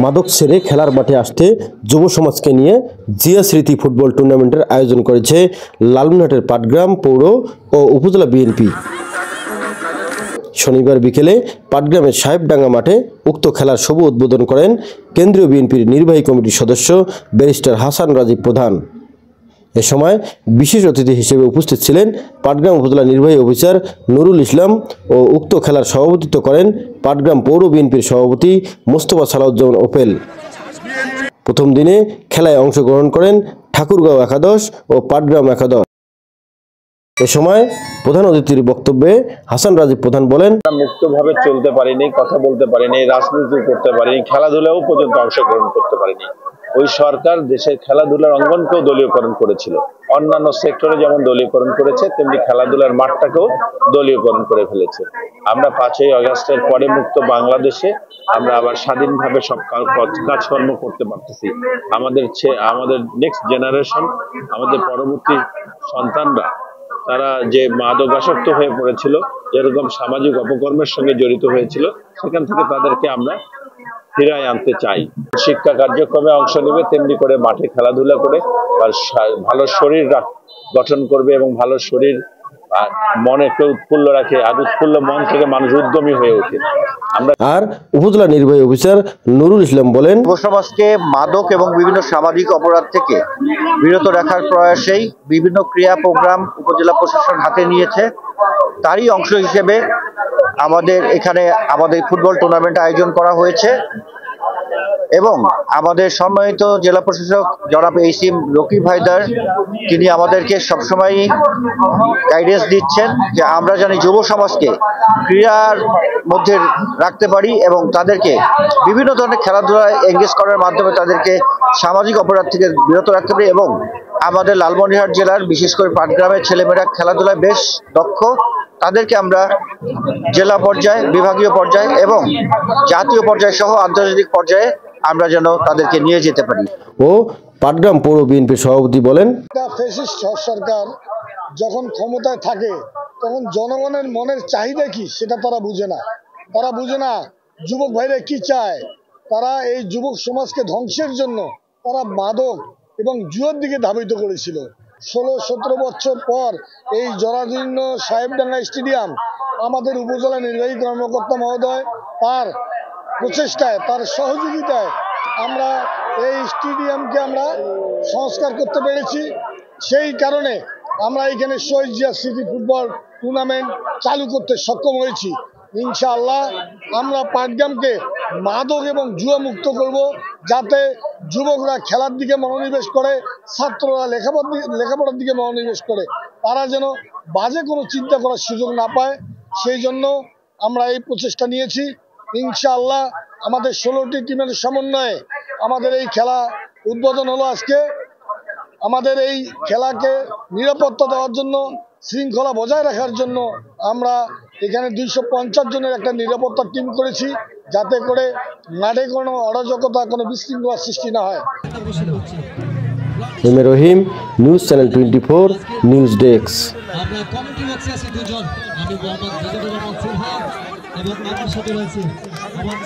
মাদক ছেড়ে খেলার মাঠে আসতে যুব সমাজকে নিয়ে জিয়া স্মৃতি ফুটবল টুর্নামেন্টের আয়োজন করেছে লালমনিরহাটের পাটগ্রাম পৌর ও উপজেলা বিএনপি। শনিবার বিকেলে পাটগ্রামের সাহেবডাঙ্গা মাঠে উক্ত খেলার শুভ উদ্বোধন করেন কেন্দ্রীয় বিএনপির নির্বাহী কমিটির সদস্য ব্যারিস্টার হাসান রাজীব প্রধান। এ সময় বিশেষ অতিথি হিসেবে উপস্থিত ছিলেন পাটগ্রাম উপজেলা নির্বাহী অফিসার নুরুল ইসলাম ও উক্ত খেলার সভাপতিত্ব করেন পাটগ্রাম পৌর বিএনপির সভাপতি মোস্তফা সালাউজ্জামান ওপেল। প্রথম দিনে খেলায় অংশগ্রহণ করেন ঠাকুরগাঁও একাদশ ও পাটগ্রাম একাদশ। এ সময় প্রধান অতিথির বক্তব্যে হাসান রাজীব প্রধান বলেন, মুক্তভাবে চলতে পারিনি, কথা বলতে পারিনি, রাজনীতি করতে পারিনি, খেলাধুলাও পর্যন্ত অংশগ্রহণ করতে পারিনি। ওই সরকার দেশের খেলাধুলার অঙ্গনকেও দলীয়করণ করেছিল। অন্যান্য সেক্টরে যেমন দলীয়করণ করেছে তেমনি খেলাধুলার মাঠটাকেও দলীয়করণ করে ফেলেছে। আমরা 5ই আগস্টের পরে মুক্ত বাংলাদেশে আমরা আবার স্বাধীনভাবে সব কাজকর্ম করতে পারতেছি। আমাদের নেক্সট জেনারেশন, আমাদের পরবর্তী সন্তানরা তারা যে মাদকাসক্ত হয়ে পড়েছিল, যেরকম সামাজিক অপকর্মের সঙ্গে জড়িত হয়েছিল, সেখান থেকে তাদেরকে আমরা ফিরায় আনতে চাই। শিক্ষা কার্যক্রমে অংশ নেবে, তেমনি করে মাঠে খেলাধুলা করে ভালো শরীর গঠন করবে এবং ভালো শরীর মনকে উৎফুল্ল রাখে। আর উৎফুল্ল মন থেকে মানুষ উদ্যমী হয়ে ওঠে। আর উপজেলা নির্বাহী অফিসার নুরুল ইসলাম বলেন, যুব সমাজকে মাদক এবং বিভিন্ন সামাজিক অপরাধ থেকে বিরত রাখার প্রয়াসেই বিভিন্ন ক্রিয়া প্রোগ্রাম উপজেলা প্রশাসন হাতে নিয়েছে। তারই অংশ হিসেবে আমাদের এখানে ফুটবল টুর্নামেন্ট আয়োজন করা হয়েছে এবং আমাদের সম্মানিত জেলা প্রশাসক জনাব এইসিম রকিব হায়দার তিনি আমাদেরকে সবসময় গাইডেন্স দিচ্ছেন যে আমরা জানি যুব সমাজকে ক্রীড়ার মধ্যে রাখতে পারি এবং তাদেরকে বিভিন্ন ধরনের খেলাধুলায় এঙ্গেজ করার মাধ্যমে তাদেরকে সামাজিক অপরাধ থেকে বিরত রাখতে পারি। এবং আমাদের লালমনিরহাট জেলার বিশেষ করে পাটগ্রামের ছেলেমেয়েরা খেলাধুলায় বেশ দক্ষ, তাদেরকে আমরা জেলা পর্যায়ে, বিভাগীয় পর্যায়ে এবং জাতীয় পর্যায়ে সহ আন্তর্জাতিক পর্যায়ে আমরা যেন তাদেরকে নিয়ে যেতে পারি। ও পাটগ্রাম পৌর বিএনপির সভাপতি বলেন, ফ্যাসিস্ট সরকার যখন ক্ষমতায় থাকে তখন জনগণের মনের চাহিদা কি সেটা তারা বুঝে না। তারা বুঝে না যুবক ভাইরা কি চায়। তারা এই যুবক সমাজকে ধ্বংসের জন্য তারা মাদক এবং জুয়ার দিকে ধাবিত করেছিল। 16-17 বছর পর এই জরাজীর্ণ সাহেবডাঙ্গা স্টেডিয়াম আমাদের উপজেলা নির্বাহী কর্মকর্তা মহোদয় তার প্রচেষ্টায়, তার সহযোগিতায় আমরা এই স্টেডিয়ামকে আমরা সংস্কার করতে পেরেছি। সেই কারণে আমরা এখানে শহীদ জিয়া স্মৃতি ফুটবল টুর্নামেন্ট চালু করতে সক্ষম হয়েছি। ইনশাআল্লাহ আমরা পাটগ্রামকে মাদক এবং জুয়া মুক্ত করব, যাতে যুবকরা খেলার দিকে মনোনিবেশ করে, ছাত্ররা লেখাপড়ার দিকে মনোনিবেশ করে, তারা যেন বাজে কোনো চিন্তা করার সুযোগ না পায়। সেই জন্য আমরা এই প্রচেষ্টা নিয়েছি। ইনশাআল্লাহ আমাদের 16টি টিমের সমন্বয়ে আমাদের এই খেলা উদ্বোধন হলো আজকে। আমাদের এই খেলাকে নিরাপত্তা দেওয়ার জন্য, শৃঙ্খলা বজায় রাখার জন্য আমরা এখানে 250 জনের একটা নিরাপত্তা টিম করেছি, যাতে করে মাঠে কোনো অরাজকতা, কোনো বিশৃঙ্খলা সৃষ্টি না হয়। রহিম, নিউজ চ্যানেল 24 নিউজ ডেস্ক। এবং আমার সাথে রয়েছে আমার